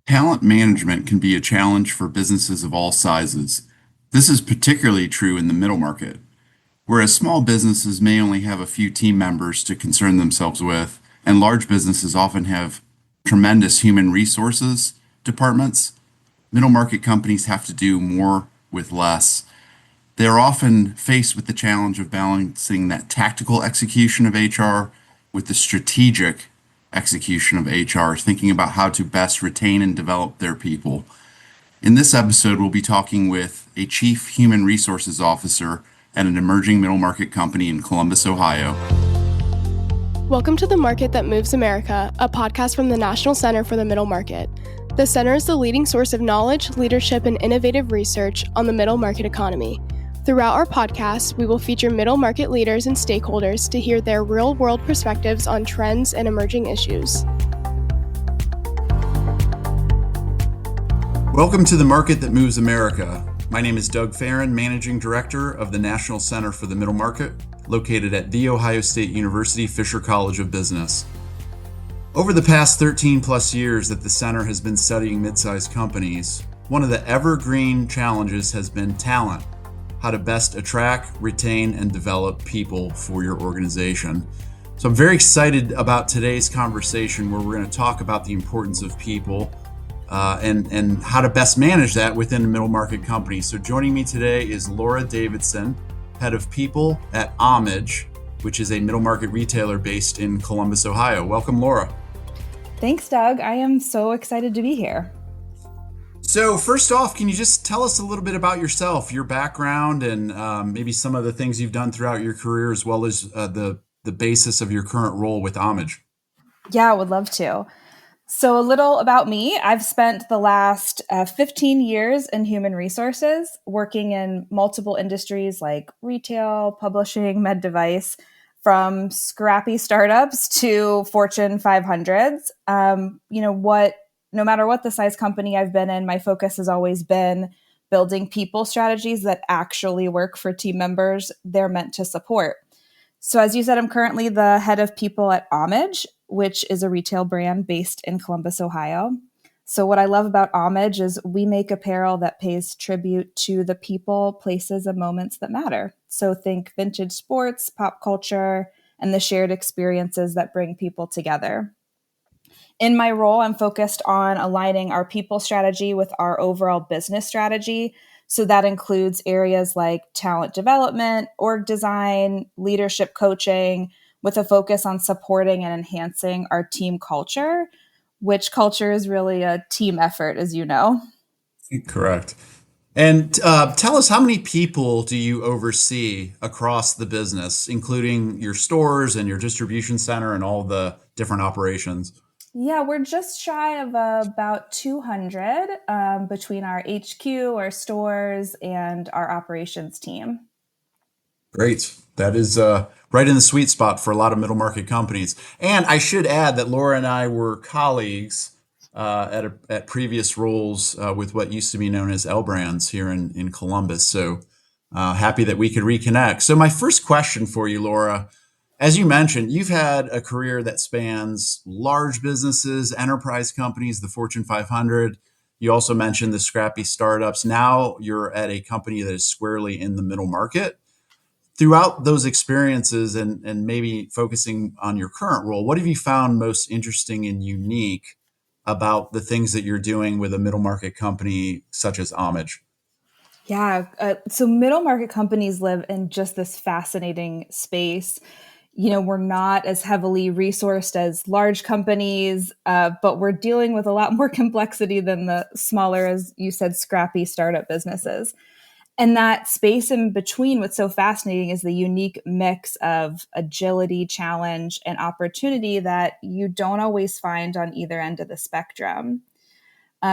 Talent management can be a challenge for businesses of all sizes. This is particularly true in the middle market, whereas small businesses may only have a few team members to concern themselves with, and large businesses often have tremendous human resources departments. Middle market companies have to do more with less. They are often faced with the challenge of balancing that tactical execution of HR with the strategic execution of HR, thinking about how to best retain and develop their people. In this episode, we'll be talking with a chief human resources officer at an emerging middle market company in Columbus, Ohio. Welcome to The Market That Moves America, a podcast from the National Center for the Middle Market. The center is the leading source of knowledge, leadership, and innovative research on the middle market economy. Throughout our podcast, we will feature middle market leaders and stakeholders to hear their real-world perspectives on trends and emerging issues. Welcome to The Market That Moves America. My name is Doug Farron, Managing Director of the National Center for the Middle Market, located at The Ohio State University Fisher College of Business. Over the past 13 plus years that the center has been studying mid-sized companies, one of the evergreen challenges has been talent, how to best attract, retain, and develop people for your organization. So I'm very excited about today's conversation where we're going to talk about the importance of people and how to best manage that within a middle market company. So joining me today is Laura Davidson, Head of People at Homage, which is a middle market retailer based in Columbus, Ohio. Welcome, Laura. Thanks, Doug. I am so excited to be here. So first off, can you just tell us a little bit about yourself, your background, and maybe some of the things you've done throughout your career, as well as the basis of your current role with Homage? Yeah, I would love to. So a little about me. I've spent the last 15 years in human resources, working in multiple industries like retail, publishing, med device, from scrappy startups to Fortune 500s. No matter what the size company I've been in, my focus has always been building people strategies that actually work for team members they're meant to support. So as you said, I'm currently the head of people at Homage, which is a retail brand based in Columbus, Ohio. So what I love about Homage is we make apparel that pays tribute to the people, places, and moments that matter. So think vintage sports, pop culture, and the shared experiences that bring people together. In my role, I'm focused on aligning our people strategy with our overall business strategy. So that includes areas like talent development, org design, leadership coaching, with a focus on supporting and enhancing our team culture, which culture is really a team effort, as you know. Correct. And tell us, how many people do you oversee across the business, including your stores and your distribution center and all the different operations? Yeah, we're just shy of about 200 between our HQ, our stores, and our operations team. Great. That is right in the sweet spot for a lot of middle market companies. And I should add that Laura and I were colleagues at previous roles with what used to be known as L Brands here in Columbus. So happy that we could reconnect. So my first question for you, Laura, as you mentioned, you've had a career that spans large businesses, enterprise companies, the Fortune 500. You also mentioned the scrappy startups. Now you're at a company that is squarely in the middle market. Throughout those experiences and maybe focusing on your current role, what have you found most interesting and unique about the things that you're doing with a middle market company such as Homage? Yeah, so middle market companies live in just this fascinating space. We're not as heavily resourced as large companies, but we're dealing with a lot more complexity than the smaller, as you said, scrappy startup businesses. And that space in between, what's so fascinating is the unique mix of agility, challenge, and opportunity that you don't always find on either end of the spectrum.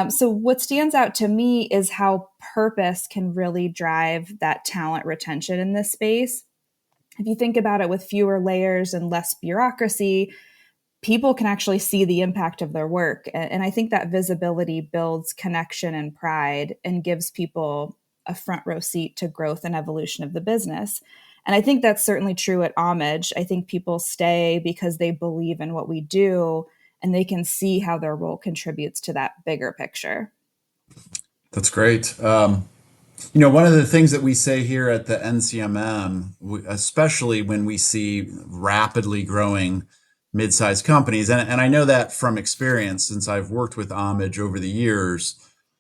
So what stands out to me is how purpose can really drive that talent retention in this space. If you think about it, with fewer layers and less bureaucracy, people can actually see the impact of their work. And I think that visibility builds connection and pride and gives people a front row seat to growth and evolution of the business. And I think that's certainly true at Homage. I think people stay because they believe in what we do and they can see how their role contributes to that bigger picture. That's great. One of the things that we say here at the NCMM, especially when we see rapidly growing mid-sized companies, and I know that from experience since I've worked with Homage over the years,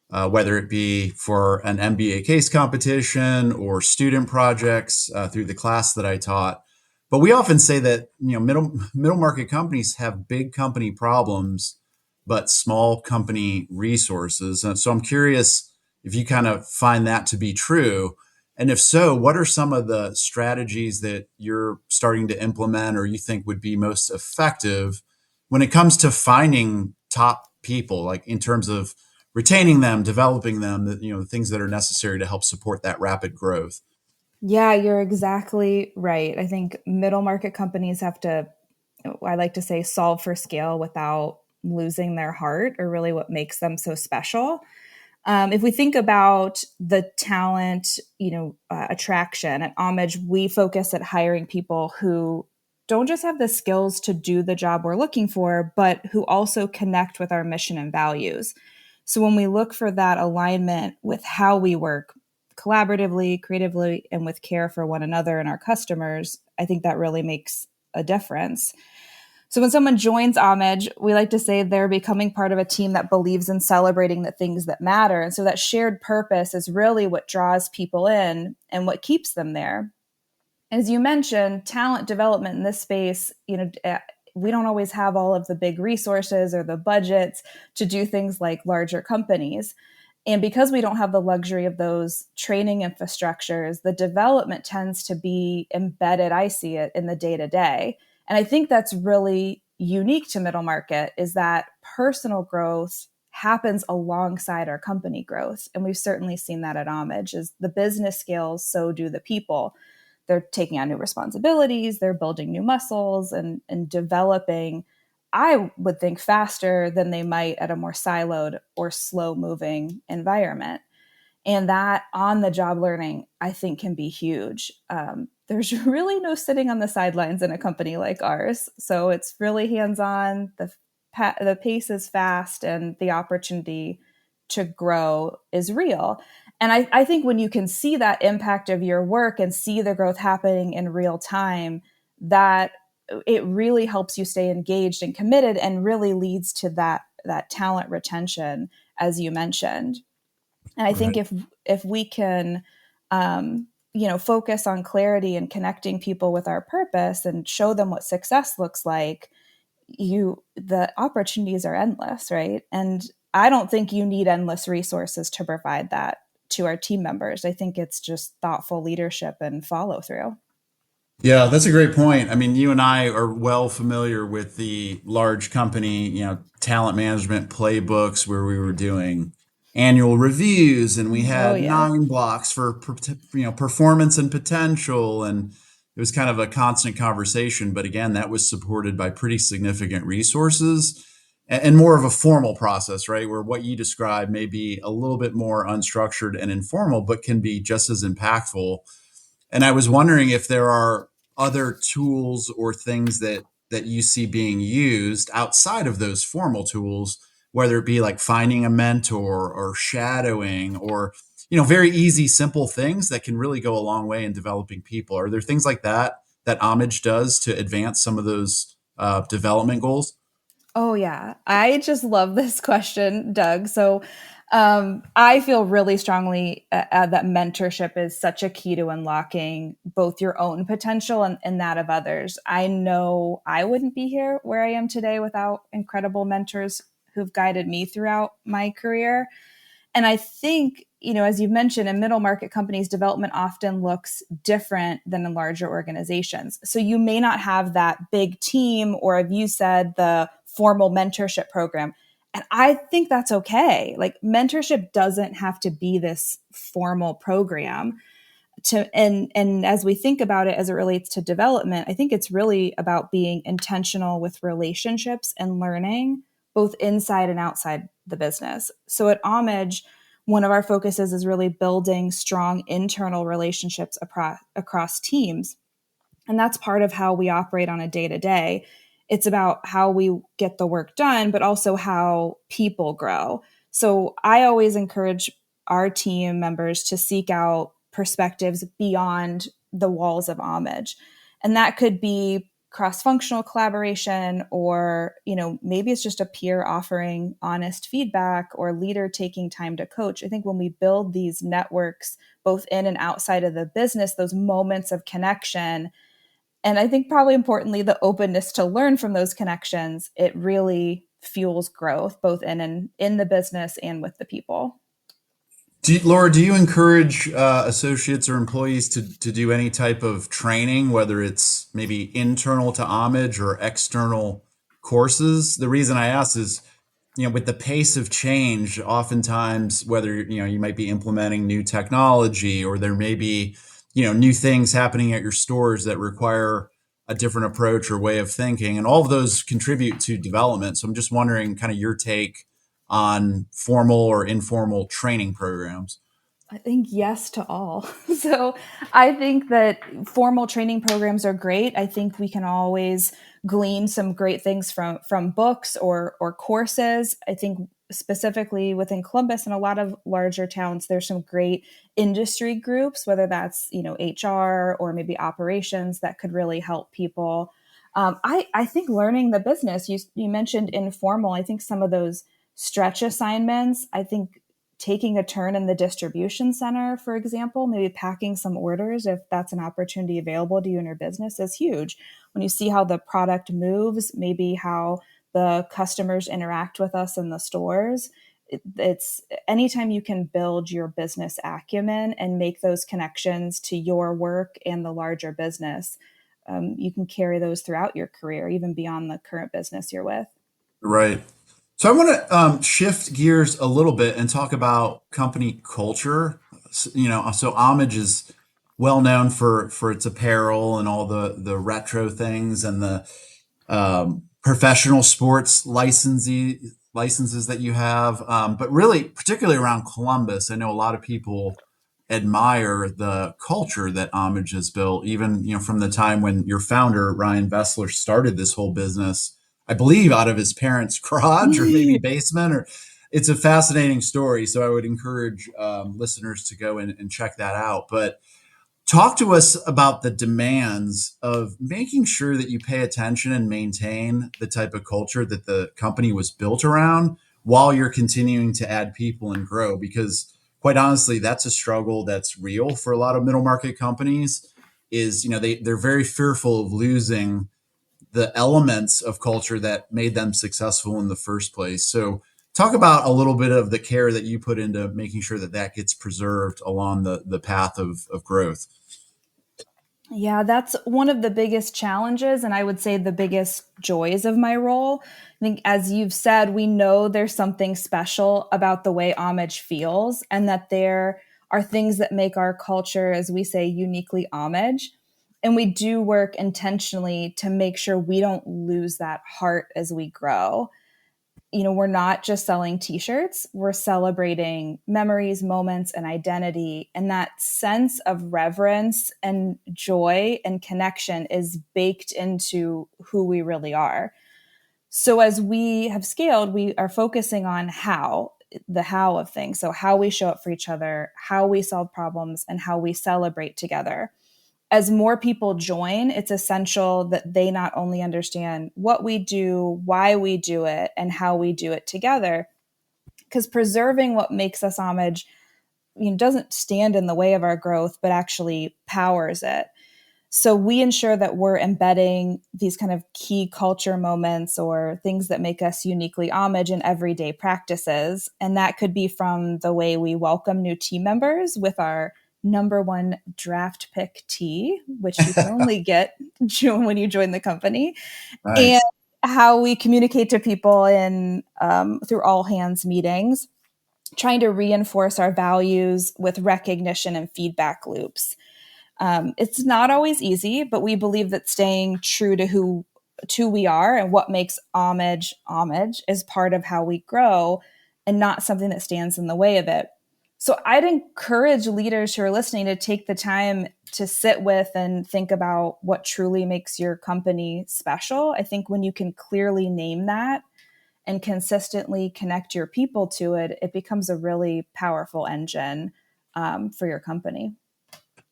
whether it be for an MBA case competition or student projects through the class that I taught. But we often say that middle market companies have big company problems, but small company resources. And so I'm curious if you kind of find that to be true. And if so, what are some of the strategies that you're starting to implement or you think would be most effective when it comes to finding top people, like in terms of retaining them, developing them, the things that are necessary to help support that rapid growth? Yeah, you're exactly right. I think middle market companies have to, I like to say, solve for scale without losing their heart, or really what makes them so special. If we think about the talent, attraction at Homage, we focus at hiring people who don't just have the skills to do the job we're looking for, but who also connect with our mission and values. So when we look for that alignment with how we work collaboratively, creatively, and with care for one another and our customers, I think that really makes a difference. So when someone joins Homage, we like to say they're becoming part of a team that believes in celebrating the things that matter. And so that shared purpose is really what draws people in and what keeps them there. As you mentioned, talent development in this space, we don't always have all of the big resources or the budgets to do things like larger companies. And because we don't have the luxury of those training infrastructures, the development tends to be embedded, I see it, in the day-to-day. And I think that's really unique to middle market, is that personal growth happens alongside our company growth. And we've certainly seen that at Homage. As the business scales, so do the people. They're taking on new responsibilities, they're building new muscles and developing, I would think, faster than they might at a more siloed or slow moving environment. And that on the job learning, I think, can be huge. There's really no sitting on the sidelines in a company like ours. So it's really hands-on. The pace is fast, and the opportunity to grow is real. And I think when you can see that impact of your work and see the growth happening in real time, that it really helps you stay engaged and committed, and really leads to that talent retention, as you mentioned. And I think Right. if we can, focus on clarity and connecting people with our purpose and show them what success looks like, the opportunities are endless, right? And I don't think you need endless resources to provide that to our team members. I think it's just thoughtful leadership and follow through. Yeah, that's a great point. I mean, you and I are well familiar with the large company, talent management playbooks where we were doing annual reviews and we Oh had yeah. 9 blocks for, performance and potential. And it was kind of a constant conversation. But again, that was supported by pretty significant resources and more of a formal process, right? Where what you described may be a little bit more unstructured and informal, but can be just as impactful. And I was wondering if there are other tools or things that you see being used outside of those formal tools, whether it be like finding a mentor or shadowing or very easy, simple things that can really go a long way in developing people. Are there things like that Homage does to advance some of those development goals? Oh, yeah. I just love this question, Doug. So I feel really strongly that mentorship is such a key to unlocking both your own potential and that of others. I know I wouldn't be here where I am today without incredible mentors who've guided me throughout my career. And I think, as you've mentioned, in middle market companies, development often looks different than in larger organizations. So you may not have that big team, or, as you said, the formal mentorship program. And I think that's okay. Like, mentorship doesn't have to be this formal program. And as we think about it as it relates to development, I think it's really about being intentional with relationships and learning both inside and outside the business. So at Homage, one of our focuses is really building strong internal relationships across teams. And that's part of how we operate on a day-to-day. It's about how we get the work done, but also how people grow. So I always encourage our team members to seek out perspectives beyond the walls of Homage. And that could be cross-functional collaboration, or maybe it's just a peer offering honest feedback, or leader taking time to coach. I think when we build these networks both in and outside of the business, those moments of connection, and I think probably importantly, the openness to learn from those connections, it really fuels growth both in the business and with the people. Laura, do you encourage associates or employees to do any type of training, whether it's maybe internal to Homage or external courses? The reason I ask is, with the pace of change, oftentimes, whether, you might be implementing new technology, or there may be, new things happening at your stores that require a different approach or way of thinking, and all of those contribute to development. So I'm just wondering kind of your take on formal or informal training programs. I think yes to all. So I think that formal training programs are great. I think we can always glean some great things from books or courses. I think specifically within Columbus and a lot of larger towns, there's some great industry groups, whether that's HR or maybe operations, that could really help people. I think learning the business. You mentioned informal. I think some of those stretch assignments. I think taking a turn in the distribution center, for example, maybe packing some orders if that's an opportunity available to you in your business, is huge. When you see how the product moves, maybe how the customers interact with us in the stores, it's anytime you can build your business acumen and make those connections to your work and the larger business, you can carry those throughout your career, even beyond the current business you're with. Right. So I want to shift gears a little bit and talk about company culture. So Homage is well known for its apparel and all the retro things, and the professional sports licenses that you have. But really, particularly around Columbus, I know a lot of people admire the culture that Homage has built, even from the time when your founder Ryan Vessler started this whole business, I believe out of his parents' garage or maybe basement. Or it's a fascinating story. So I would encourage listeners to go and check that out. But talk to us about the demands of making sure that you pay attention and maintain the type of culture that the company was built around while you're continuing to add people and grow. Because quite honestly, that's a struggle that's real for a lot of middle market companies. Is they're very fearful of losing the elements of culture that made them successful in the first place. So talk about a little bit of the care that you put into making sure that that gets preserved along the path of growth. Yeah, that's one of the biggest challenges, and I would say the biggest joys of my role. I think, as you've said, we know there's something special about the way Homage feels, and that there are things that make our culture, as we say, uniquely Homage. And we do work intentionally to make sure we don't lose that heart as we grow. We're not just selling t-shirts, we're celebrating memories, moments, and identity. And that sense of reverence and joy and connection is baked into who we really are. So as we have scaled, we are focusing on the how of things. So how we show up for each other, how we solve problems, and how we celebrate together. As more people join, it's essential that they not only understand what we do, why we do it, and how we do it together. Because preserving what makes us Homage doesn't stand in the way of our growth, but actually powers it. So we ensure that we're embedding these kind of key culture moments or things that make us uniquely Homage in everyday practices. And that could be from the way we welcome new team members with our #1 draft pick tee, which you can only get when you join the company, and Nice. how we communicate to people through all hands meetings, trying to reinforce our values with recognition and feedback loops. It's not always easy, but we believe that staying true to who we are and what makes Homage is part of how we grow and not something that stands in the way of it. So I'd encourage leaders who are listening to take the time to sit with and think about what truly makes your company special. I think when you can clearly name that and consistently connect your people to it, it becomes a really powerful engine for your company.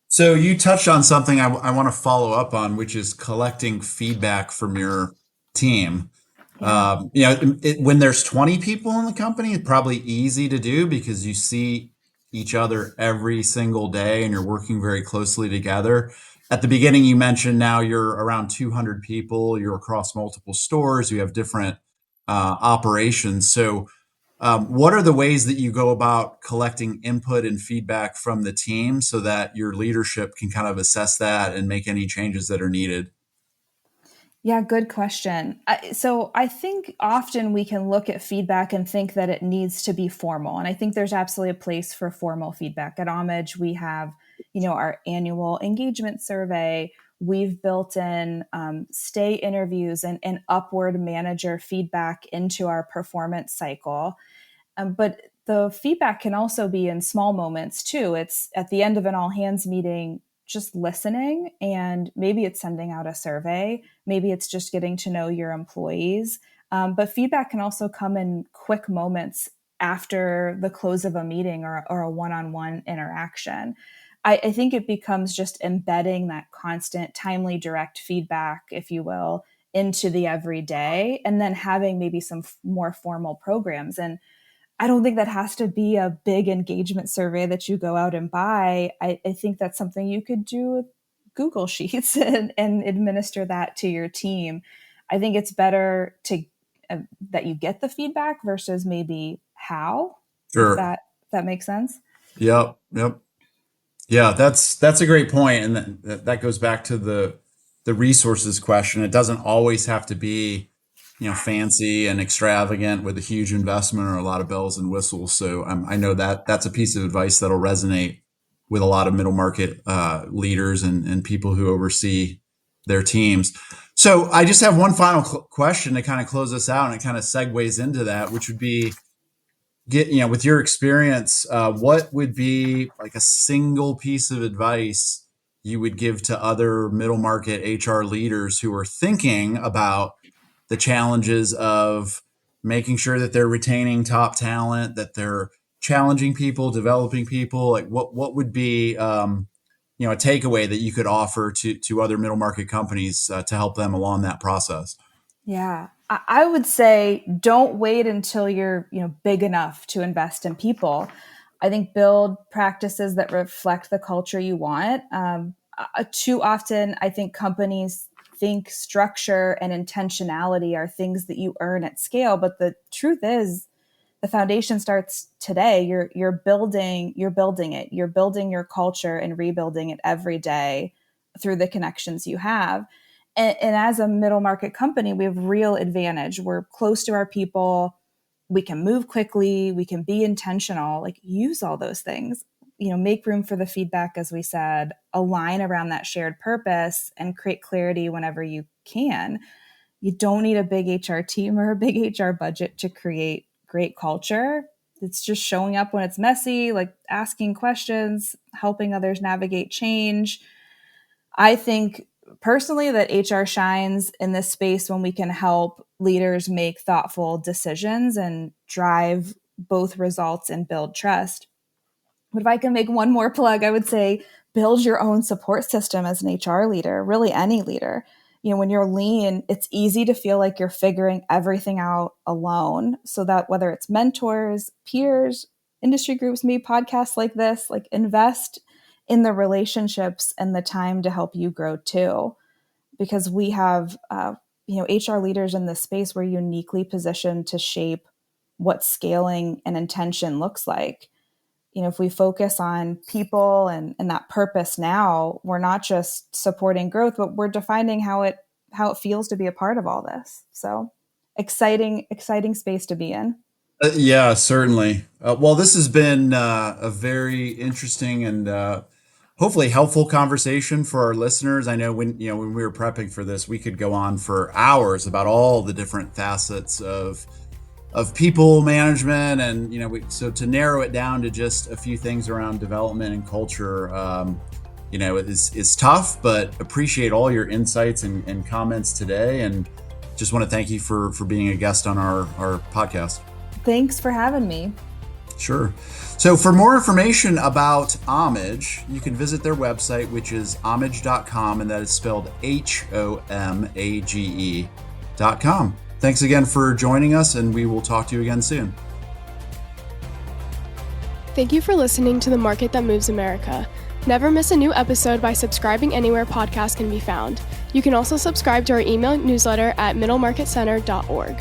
So you touched on something I want to follow up on, which is collecting feedback from your team. Yeah. When there's 20 people in the company, it's probably easy to do because you see each other every single day and you're working very closely together. At the beginning, you mentioned now you're around 200 people, you're across multiple stores, you have different operations. So what are the ways that you go about collecting input and feedback from the team so that your leadership can kind of assess that and make any changes that are needed? Yeah, good question. So I think often we can look at feedback and think that it needs to be formal. And I think there's absolutely a place for formal feedback. At Homage, we have, our annual engagement survey. We've built in stay interviews and upward manager feedback into our performance cycle. But the feedback can also be in small moments too. It's at the end of an all hands meeting, just listening, and maybe it's sending out a survey. Maybe it's just getting to know your employees. But feedback can also come in quick moments after the close of a meeting or a one-on-one interaction. I think it becomes just embedding that constant, timely, direct feedback, if you will, into the everyday, and then having maybe some more formal programs. And I don't think that has to be a big engagement survey that you go out and buy. I think that's something you could do with Google Sheets and administer that to your team. I think it's better to that you get the feedback versus maybe how, if Sure. that makes sense. Yep. Yep. Yeah, that's a great point, and that goes back to the resources question. It doesn't always have to be, fancy and extravagant with a huge investment or a lot of bells and whistles. So I know that that's a piece of advice that'll resonate with a lot of middle market leaders and people who oversee their teams. So I just have one final question to kind of close us out, and it kind of segues into that, which would be with your experience, what would be like a single piece of advice you would give to other middle market HR leaders who are thinking about the challenges of making sure that they're retaining top talent, that they're challenging people, developing people? Like what would be a takeaway that you could offer to other middle market companies to help them along that process? Yeah. I would say don't wait until you're, big enough to invest in people. I think build practices that reflect the culture you want. Too often, I think companies think structure and intentionality are things that you earn at scale, but the truth is the foundation starts today. You're building it. You're building your culture and rebuilding it every day through the connections you have. And as a middle market company, we have real advantage. We're close to our people. We can move quickly. We can be intentional, like use all those things, make room for the feedback, as we said, align around that shared purpose and create clarity whenever you can. You don't need a big HR team or a big HR budget to create great culture. It's just showing up when it's messy, like asking questions, helping others navigate change. I think personally that HR shines in this space when we can help leaders make thoughtful decisions and drive both results and build trust. But if I can make one more plug, I would say build your own support system as an HR leader, really any leader. When you're lean, it's easy to feel like you're figuring everything out alone. So that whether it's mentors, peers, industry groups, maybe podcasts like this, like invest in the relationships and the time to help you grow too. Because we have, HR leaders in this space, we're uniquely positioned to shape what scaling and intention looks like. If we focus on people and that purpose now, we're not just supporting growth, but we're defining how it feels to be a part of all this. So exciting space to be in. Yeah, certainly. Well, this has been a very interesting and hopefully helpful conversation for our listeners. I know when we were prepping for this, we could go on for hours about all the different facets of of people management, and so to narrow it down to just a few things around development and culture, it's tough, but appreciate all your insights and comments today, and just want to thank you for being a guest on our podcast. Thanks for having me. Sure. So for more information about Homage, you can visit their website, which is homage.com, and that is spelled HOMAGE.com. Thanks again for joining us, and we will talk to you again soon. Thank you for listening to The Market That Moves America. Never miss a new episode by subscribing anywhere podcasts can be found. You can also subscribe to our email newsletter at middlemarketcenter.org.